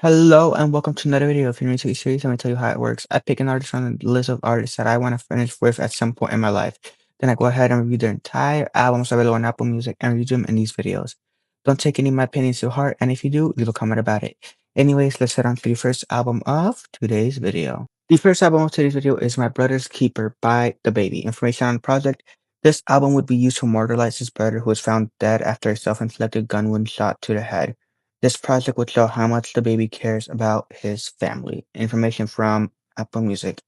Hello and welcome to another video of your music series. Let me tell you how it works. I pick an artist from the list of artists that I want to finish with at some point in my life. Then I go ahead and review their entire albums available on Apple Music and review them in these videos. Don't take any of my opinions to heart, and if you do, leave a comment about it. Anyways, let's head on to the first album of today's video. The first album of today's video is My Brother's Keeper by DaBaby. Information on the project. This album would be used to immortalize his brother who was found dead after a self-inflicted gun wound shot to the head. This project would show how much DaBaby cares about his family. Information from Apple Music.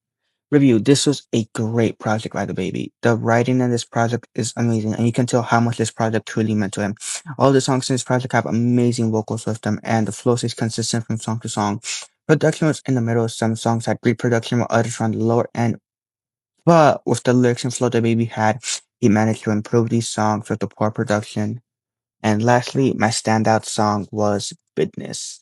Review. This was a great project by DaBaby. The writing in this project is amazing, and you can tell how much this project truly meant to him. All the songs in this project have amazing vocals with them, and the flow stays consistent from song to song. Production was in the middle. Some songs had great production, while others were on the lower end. But with the lyrics and flow DaBaby had, he managed to improve these songs with the poor production. And lastly, my standout song was Business.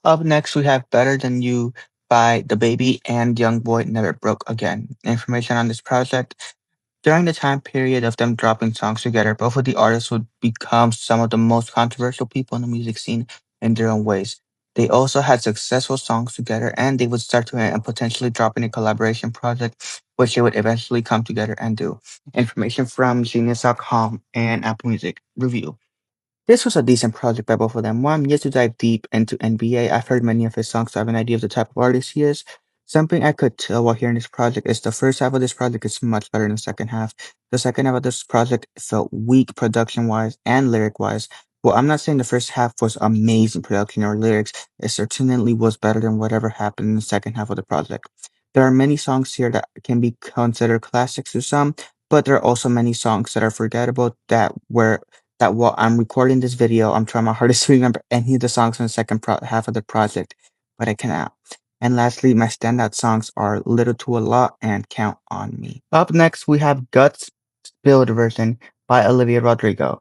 Up next, we have Better Than You by DaBaby and YoungBoy Never Broke Again. Information on this project. During the time period of them dropping songs together, both of the artists would become some of the most controversial people in the music scene in their own ways. They also had successful songs together, and they would start to and potentially drop in a collaboration project, which they would eventually come together and do. Information from Genius.com and Apple Music. Review. This was a decent project by both of them. While I'm yet to dive deep into NBA, I've heard many of his songs to have an idea of the type of artist he is. Something I could tell while hearing this project is the first half of this project is much better than the second half. The second half of this project felt weak production wise and lyric wise. Well, I'm not saying the first half was amazing production or lyrics. It certainly was better than whatever happened in the second half of the project. There are many songs here that can be considered classics to some, but there are also many songs that are forgettable that while I'm recording this video, I'm trying my hardest to remember any of the songs from the second half of the project, but I cannot. And lastly, my standout songs are Little to a Lot and Count on Me. Up next, we have Guts Build version by Olivia Rodrigo.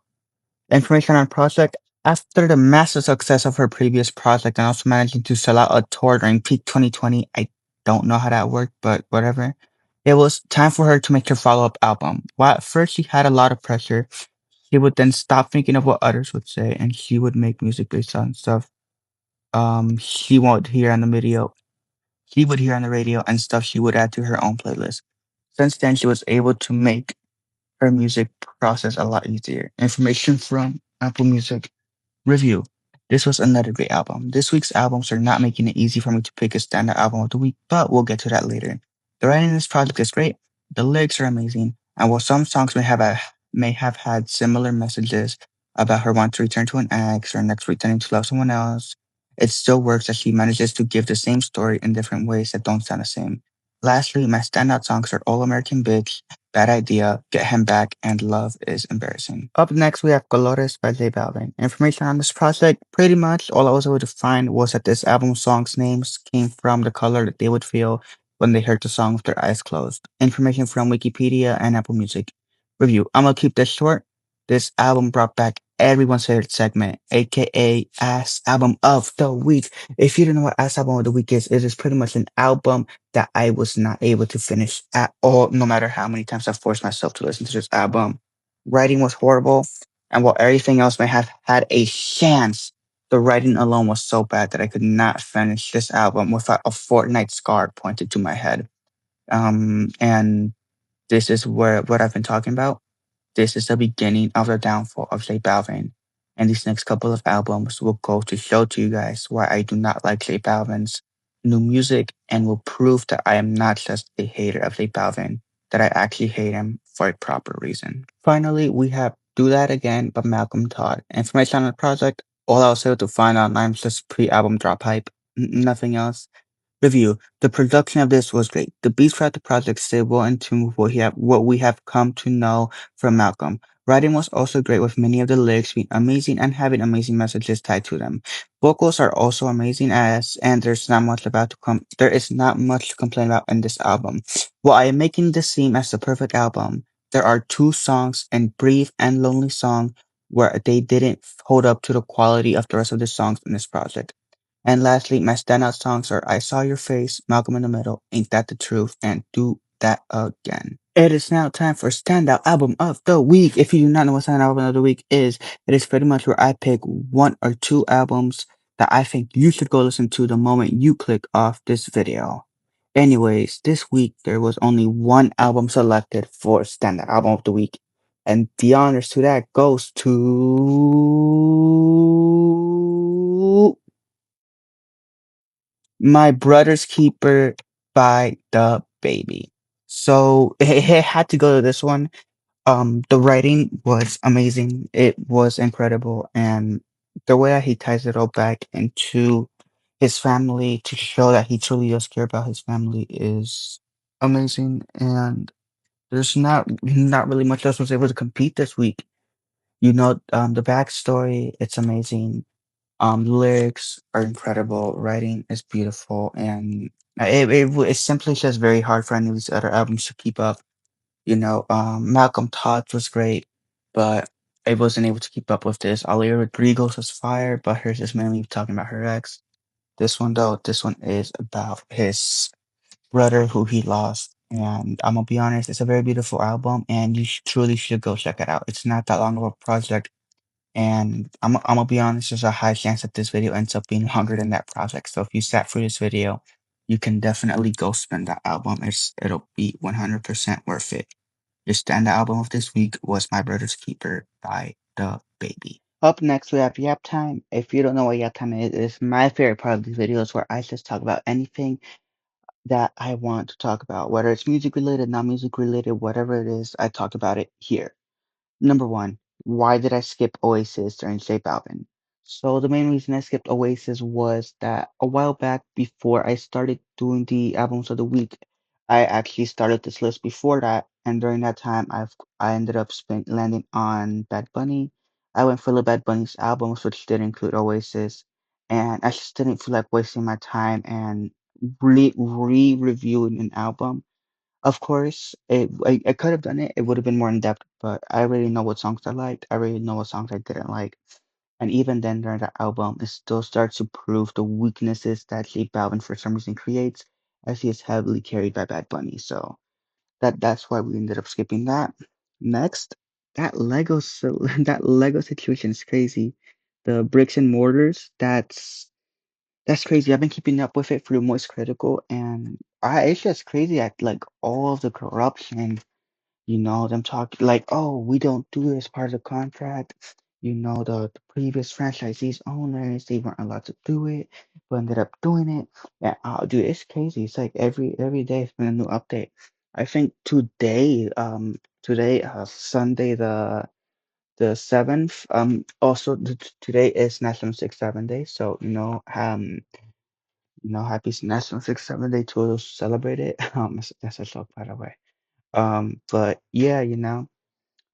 Information on project. After the massive success of her previous project and also managing to sell out a tour during peak 2020, I don't know how that worked, but whatever. It was time for her to make her follow-up album. While at first she had a lot of pressure, she would then stop thinking of what others would say, and she would make music based on stuff she won't hear on the video. She would hear on the radio and stuff she would add to her own playlist. Since then, she was able to make her music process a lot easier. Information from Apple Music. Review. This was another great album. This week's albums are not making it easy for me to pick a standout album of the week, but we'll get to that later. The writing in this project is great. The lyrics are amazing, and while some songs may have had similar messages about her wanting to return to an ex or next returning to love someone else, it still works as she manages to give the same story in different ways that don't sound the same. Lastly, my standout songs are All American Bitch, Bad Idea, Get Him Back, and Love is Embarrassing. Up next, we have Colores by Balvin. Information on this project, pretty much all I was able to find was that this album's songs' names came from the color that they would feel when they heard the song with their eyes closed. Information from Wikipedia and Apple Music. Review. I'm gonna keep this short. This album brought back everyone's favorite segment, aka Ass Album of the Week. If you don't know what Ass Album of the Week is, it is pretty much an album that I was not able to finish at all, no matter how many times I forced myself to listen to this album. Writing was horrible, and while everything else may have had a chance, the writing alone was so bad that I could not finish this album without a Fortnite scar pointed to my head. And this is where what I've been talking about. This is the beginning of the downfall of J Balvin. And these next couple of albums will go to show to you guys why I do not like J Balvin's new music and will prove that I am not just a hater of J Balvin, that I actually hate him for a proper reason. Finally, we have Do That Again by Malcolm Todd. Information on the project, all I was able to find online was just pre-album drop hype, nothing else. Review. The production of this was great. The beats throughout the project stay well in tune with what we have come to know from Malcolm. Writing was also great with many of the lyrics being amazing and having amazing messages tied to them. Vocals are also amazing and there is not much to complain about in this album. While I am making this seem as the perfect album, there are two songs and Brief and Lonely Song where they didn't hold up to the quality of the rest of the songs in this project. And lastly, my standout songs are I Saw Your Face, Malcolm in the Middle, Ain't That the Truth, and Do That Again. It is now time for Standout Album of the Week. If you do not know what Standout Album of the Week is, it is pretty much where I pick one or two albums that I think you should go listen to the moment you click off this video. Anyways, this week there was only one album selected for Standout Album of the Week, and the honors to that goes to My Brother's Keeper by DaBaby. So it had to go to this one. The writing was amazing. It was incredible, and the way that he ties it all back into his family to show that he truly does care about his family is amazing. And there's not really much else was able to compete this week. The backstory, it's amazing. Lyrics are incredible. Writing is beautiful, and it's simply just very hard for any of these other albums to keep up. Malcolm Todd was great, but I wasn't able to keep up with this. Olivia Rodrigo's was fire, but hers is mainly talking about her ex. This one though, this one is about his brother who he lost. And I'm gonna be honest, it's a very beautiful album, and you truly should go check it out. It's not that long of a project, and I'm gonna be honest, there's a high chance that this video ends up being longer than that project. So if you sat through this video, you can definitely go spend that album. It'll be 100% worth it. Your standout album of this week was My Brother's Keeper by DaBaby. Up next, we have Yap Time. If you don't know what Yap Time is, it's my favorite part of these videos where I just talk about anything that I want to talk about, whether it's music related, non music related, whatever it is, I talk about it here. Number one, why did I skip Oasis during J Balvin? So the main reason I skipped Oasis was that a while back before I started doing the albums of the week, I actually started this list before that, and during that time, I ended up landing on Bad Bunny. I went for the Bad Bunny's albums, which did include Oasis, and I just didn't feel like wasting my time and re-reviewing an album. Of course, I could have done it. It would have been more in depth, but I already know what songs I liked. I already know what songs I didn't like. And even then, during the album, it still starts to prove the weaknesses that J Balvin for some reason creates, as he is heavily carried by Bad Bunny. So that's why we ended up skipping that. Next, that Lego situation is crazy. The bricks and mortars, that's crazy. I've been keeping up with it through Moist Critical, and it's just crazy at like all of the corruption. Them talking like, "Oh, we don't do it as part of the contract." The previous franchisees owners, they weren't allowed to do it, but ended up doing it. Yeah, dude, it's crazy. It's like every day it's been a new update. I think today, Sunday the 7th. Also today is National 6-7 Day, so happy National 6-7 Day to those who celebrate it. That's a joke, by the way. But yeah,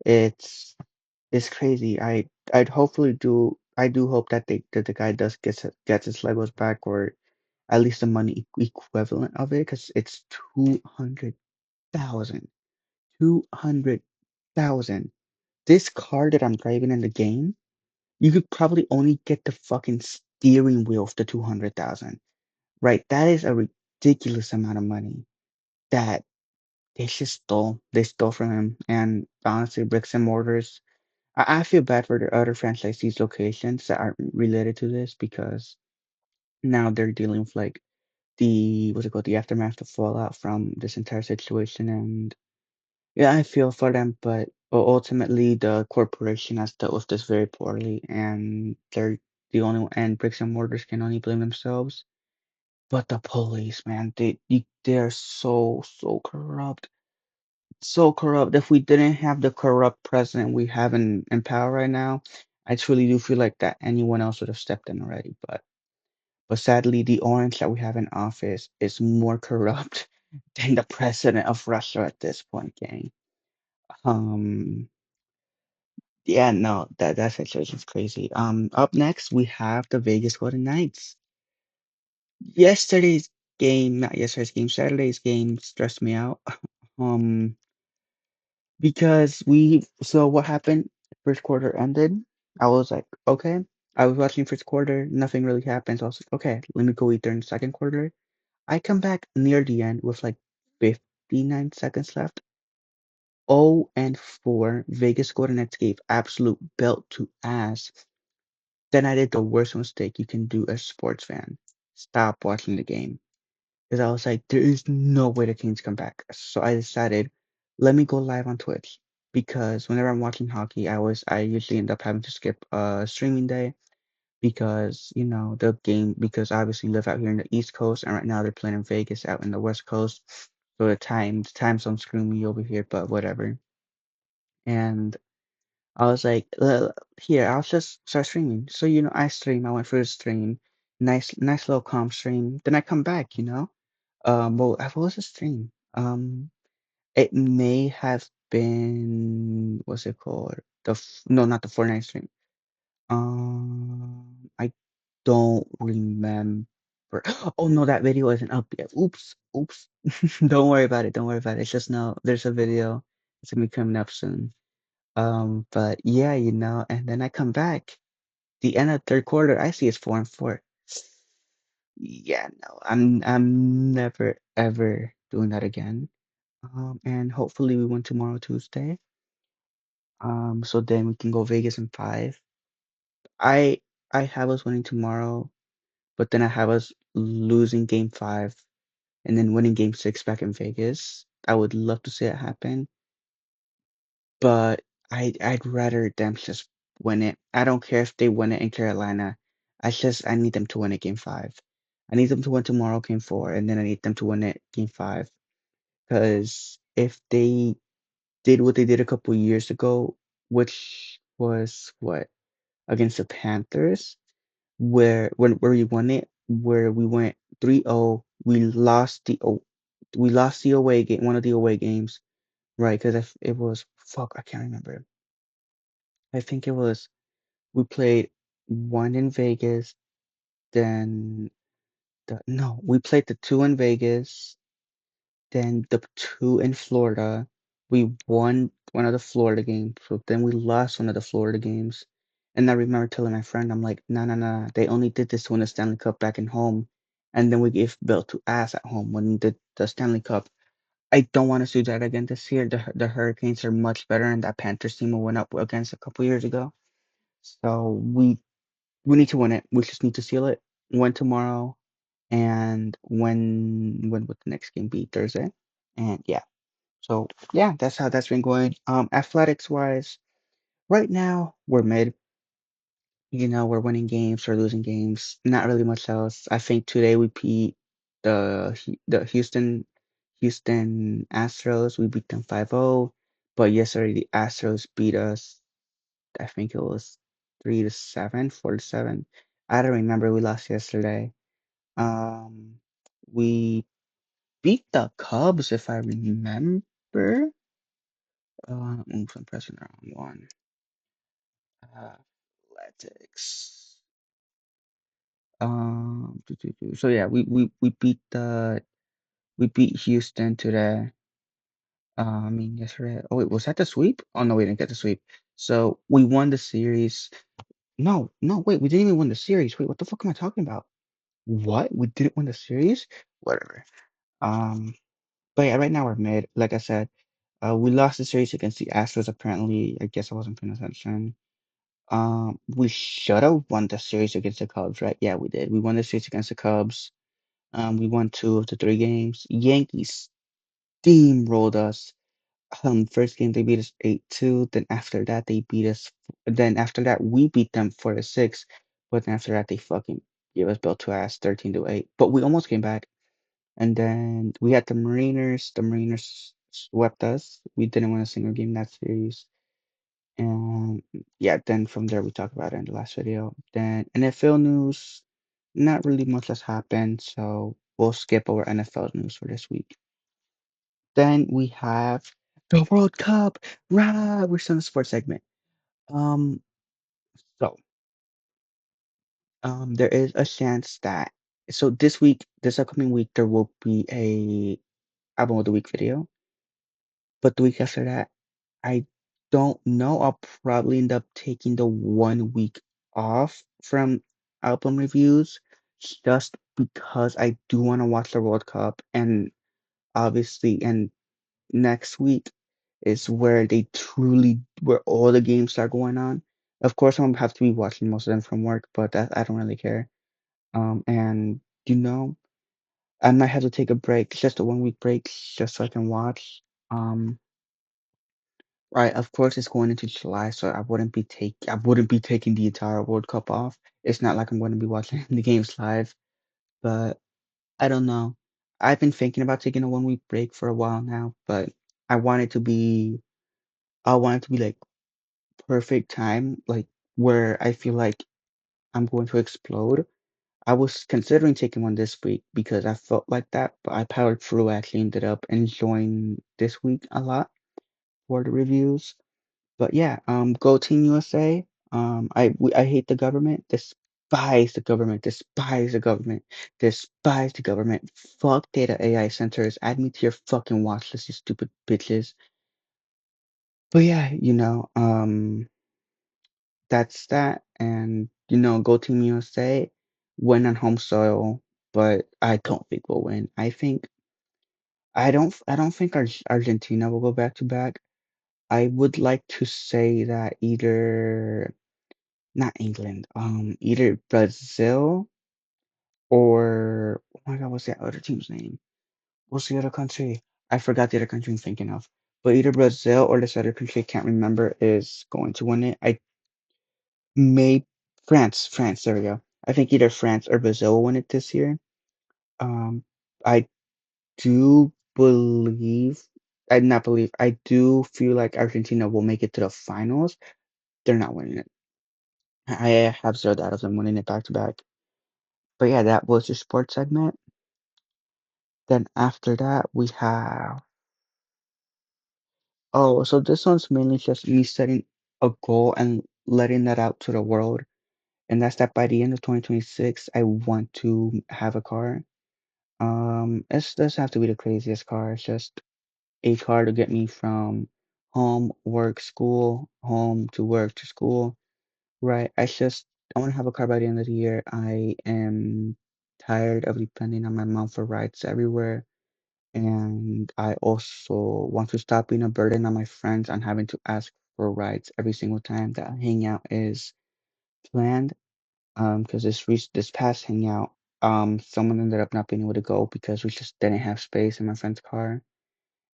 it's it's crazy. I do hope that the guy does gets his Legos back, or at least the money equivalent of it, because it's 200,000. 200,000. This car that I'm driving in the game, you could probably only get the fucking steering wheel for the 200,000. Right? That is a ridiculous amount of money that they just stole. They stole from him. And honestly, bricks and mortars. I feel bad for the other franchisees locations that aren't related to this, because now they're dealing with like the what's it called, the aftermath, the fallout from this entire situation. And yeah, I feel for them, but ultimately the corporation has dealt with this very poorly, and they're the only one, and bricks and mortars can only blame themselves. But the police, man, they're so corrupt. So corrupt. If we didn't have the corrupt president we have in power right now, I truly do feel like that anyone else would have stepped in already. But sadly, the orange that we have in office is more corrupt than the president of Russia at this point, gang. Um, yeah, no, that situation's crazy. Up next we have the Vegas Golden Knights. Yesterday's not yesterday's game, Saturday's game stressed me out. Um, because what happened? First quarter ended. I was like, okay. I was watching first quarter, nothing really happened. So I was like, okay, let me go eat during the second quarter. I come back near the end with like 59 seconds left. 0 and 4. Vegas Golden Knights gave absolute belt to ass. Then I did the worst mistake you can do as a sports fan. Stop watching the game. Because I was like, there is no way the Kings come back. So I decided, let me go live on Twitch. Because whenever I'm watching hockey, I usually end up having to skip a streaming day because, the game, because I obviously live out here in the East Coast and right now they're playing in Vegas out in the West Coast. So the time zone screwing me over here, but whatever. And I was like, here, I'll just start streaming. So, I stream. I went for a stream. Nice little calm stream. Then I come back, well, what was the stream? It may have been, what's it called? No, not the Fortnite stream. I don't remember. Oh no, that video isn't up yet. Oops, oops. Don't worry about it. Don't worry about it. It's just no, there's a video. It's gonna be coming up soon. But yeah, and then I come back. The end of third quarter, I see it's 4-4. Yeah, no, I'm never ever doing that again. And hopefully we win tomorrow, Tuesday. So then we can go Vegas in 5. I I have us winning tomorrow, but then I have us losing game 5 and then winning game 6 back in Vegas. I would love to see it happen, but I'd rather them just win it. I don't care if they win it in Carolina. I need them to win it game 5. I need them to win tomorrow game 4, and then I need them to win it game 5. Because if they did what they did a couple years ago, which was what against the Panthers, where we won it, where we went 3-0, we lost the away game, one of the away games, right? Because it was fuck, I can't remember. I think it was we played one in Vegas, then we played the two in Vegas, then the two in Florida. We won one of the Florida games, so then we lost one of the Florida games. And I remember telling my friend, I'm like, no, no, no, they only did this to win the Stanley Cup back in home, and then we gave belt to ass at home when we did the Stanley Cup. I don't want to do that again this year. The Hurricanes are much better, and that Panthers team we went up against a couple years ago. So we need to win it. We just need to seal it. Win tomorrow, and when would the next game be? Thursday, and yeah. So yeah, that's how that's been going. Athletics wise, right now we're mid. We're winning games, we're losing games. Not really much else. I think today we beat the Houston Astros. We beat them 5-0. But yesterday the Astros beat us. I think it was 3-7, 4-7. I don't remember. We lost yesterday. Um, we beat the Cubs if I remember. Oops, I'm pressing the wrong one. Athletics. So yeah, we beat Houston today. I mean yesterday. Oh wait, was that the sweep? Oh no, we didn't get the sweep. So we won the series. No, no, wait, we didn't even win the series. Wait, what the fuck am I talking about? What? We didn't win the series? Whatever. Um, but yeah, right now we're mid. Like I said, we lost the series against the Astros. Apparently, I guess I wasn't paying attention. We should have won the series against the Cubs, right? Yeah, we did. We won the series against the Cubs. We won 2 of the 3 games. Yankees steamrolled us. First game they beat us 8-2. Then after that they beat us. Then after that we beat them 4-6. But then after that they fucking gave us belt to ass 13-8. But we almost came back. And then we had the Mariners. The Mariners swept us. We didn't win a single game in that series. And yeah, then from there we talked about it in the last video. Then NFL news, not really much has happened, so we'll skip over NFL news for this week. Then we have the World Cup. Rah! We're still in the sports segment. Um, so there is a chance that this upcoming week, there will be a album of the week video, but the week after that, I don't know. I'll probably end up taking the 1 week off from album reviews just because I do want to watch the World Cup, and obviously, and next week is where all the games start going on. Of course, I'm gonna have to be watching most of them from work, but that I don't really care. And you know, I might have to take a break, just a 1 week break, just so I can watch. Um, right, of course, it's going into July, so I wouldn't be taking the entire World Cup off. It's not like I'm going to be watching the games live, but I don't know. I've been thinking about taking a 1 week break for a while now, but I want it to be, I want it to be like perfect time, like where I feel like I'm going to explode. I was considering taking one this week because I felt like that, but I powered through. I actually ended up enjoying this week a lot for the reviews. But yeah, go Team USA. I hate the government. Despise the government. Despise the government. Despise the government. Fuck data AI centers. Add me to your fucking watch list, you stupid bitches. But yeah, that's that. And go Team USA. Win on home soil, but I don't think we'll win. I don't think Argentina will go back to back. I would like to say that either not England, either Brazil or oh my God, what's that other team's name? What's the other country? I forgot the other country I'm thinking of. But either Brazil or this other country I can't remember is going to win it. I may France, there we go. I think either France or Brazil will win it this year. I do believe I not believe I do feel like Argentina will make it to the finals. They're not winning it. I have zero doubt of them winning it back to back. But yeah, that was your sports segment. Then after that, we have so this one's mainly just me setting a goal and letting that out to the world. And that's that by the end of 2026, I want to have a car. It doesn't have to be the craziest car. It's just a car to get me from home, work, school, home to work to school. Right. I want to have a car by the end of the year. I am tired of depending on my mom for rides everywhere. And I also want to stop being a burden on my friends and having to ask for rides every single time that a hangout is planned. Because this past hangout, someone ended up not being able to go because we just didn't have space in my friend's car.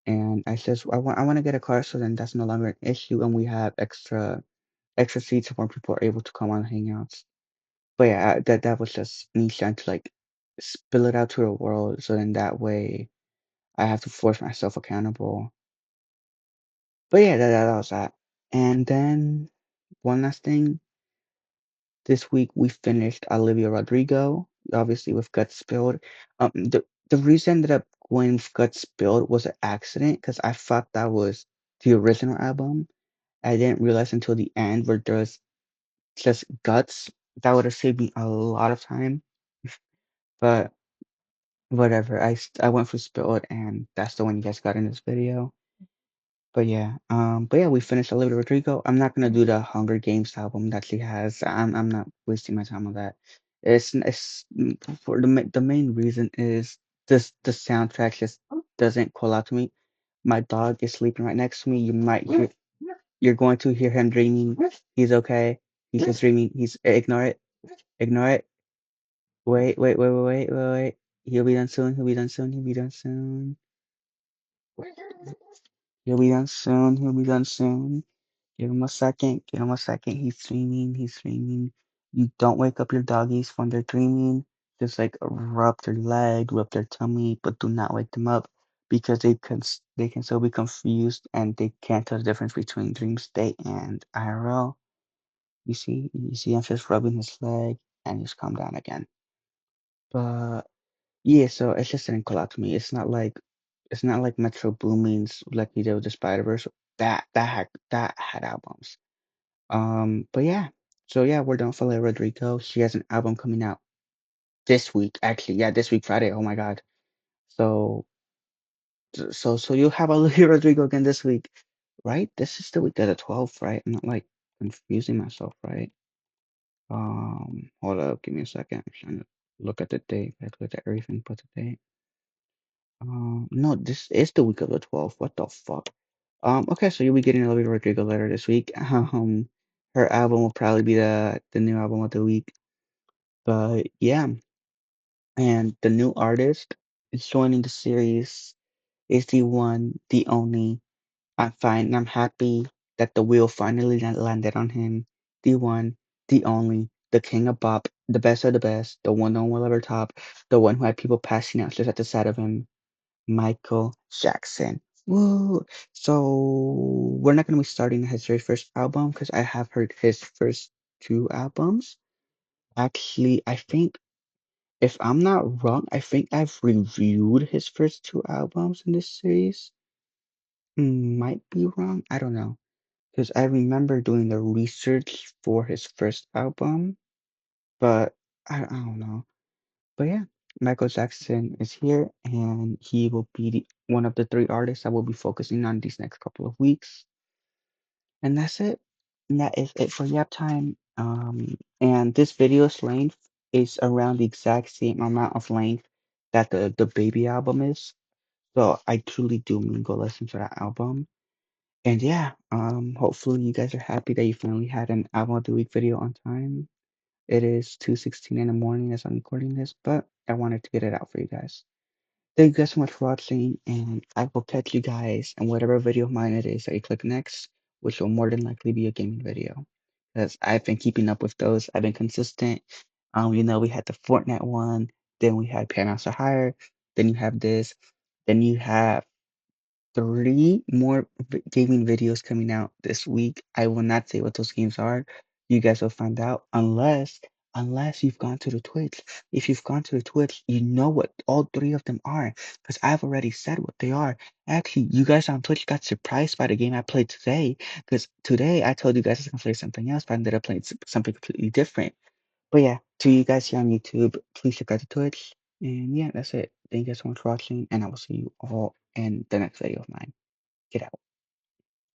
And I want to get a car so then that's no longer an issue and we have extra seats where people are able to come on hangouts. But yeah, that was just me trying to like spill it out to the world so then that way I have to force myself accountable. But yeah, that was that. And then one last thing, this week we finished Olivia Rodrigo, obviously with Guts Spilled. The reason I ended up going with Guts Spilled was an accident because I thought that was the original album. I didn't realize until the end where there's just Guts. That would have saved me a lot of time. But whatever, I went for Spilled and that's the one you guys got in this video. But yeah, we finished Olivia Rodrigo. I'm not gonna do the Hunger Games album that she has. I'm not wasting my time on that. It's for the main reason is this the soundtrack just doesn't call out to me. My dog is sleeping right next to me. You're going to hear him dreaming. He's okay. He's just dreaming. Ignore it. Ignore it. Wait. He'll be done soon. He'll be done soon. He'll be done soon. He'll be done soon. He'll be done soon. Give him a second. Give him a second. He's dreaming. He's dreaming. You don't wake up your doggies when they're dreaming. Just like rub their leg, rub their tummy, but do not wake them up because they can still be confused and they can't tell the difference between dream state and IRL. You see, I'm just rubbing his leg and he's calm down again. But yeah, so it's just didn't call out to me. It's not like Metro Booming's like he did with the Spider Verse. That had albums. But yeah. So yeah, we're done for Rodrigo. She has an album coming out this week, actually. Yeah, this week, Friday. Oh my God. So so you'll have Olivia Rodrigo again this week, right? This is the week of the 12th, right? I'm not like confusing myself, right? Hold up, give me a second. I'm trying to look at the date. I look at everything but the date. No, this is the week of the 12th. What the fuck? Okay, so you'll be getting Olivia Rodrigo later this week. her album will probably be the new album of the week. But yeah, and the new artist is joining the series is the one, the only. I'm fine. I'm happy that the wheel finally landed on him. The one, the only, the king of bop, the best of the best, the one no one will ever top, the one who had people passing out just at the side of him, Michael Jackson. Woo! So we're not gonna be starting his very first album because I have heard his first two albums. Actually, I think if I'm not wrong, I think I've reviewed his first two albums in this series. Might be wrong. I don't know. Because I remember doing the research for his first album, but I don't know. But yeah, Michael Jackson is here, and he will be one of the three artists I will be focusing on these next couple of weeks. And that's it. And that is it for Yap Time. And this video's length is around the exact same amount of length that the Baby album is. So I truly do mean go listen to that album. And yeah, hopefully you guys are happy that you finally had an album of the week video on time. It is 2:16 in the morning as I'm recording this, but I wanted to get it out for you guys. Thank you guys so much for watching, and I will catch you guys in whatever video of mine it is that you click next, which will more than likely be a gaming video. Because I've been keeping up with those. I've been consistent. We had the Fortnite one, then we had Paramount Hire, then you have this, then you have three more gaming videos coming out this week. I will not say what those games are. You guys will find out unless you've gone to the Twitch. If you've gone to the Twitch, you know what all three of them are because I've already said what they are. Actually, you guys on Twitch got surprised by the game I played today because today I told you guys I was gonna play something else, but I ended up playing something completely different. But yeah, to you guys here on YouTube, please check out the Twitch. And yeah, that's it. Thank you guys so much for watching, and I will see you all in the next video of mine. Get out.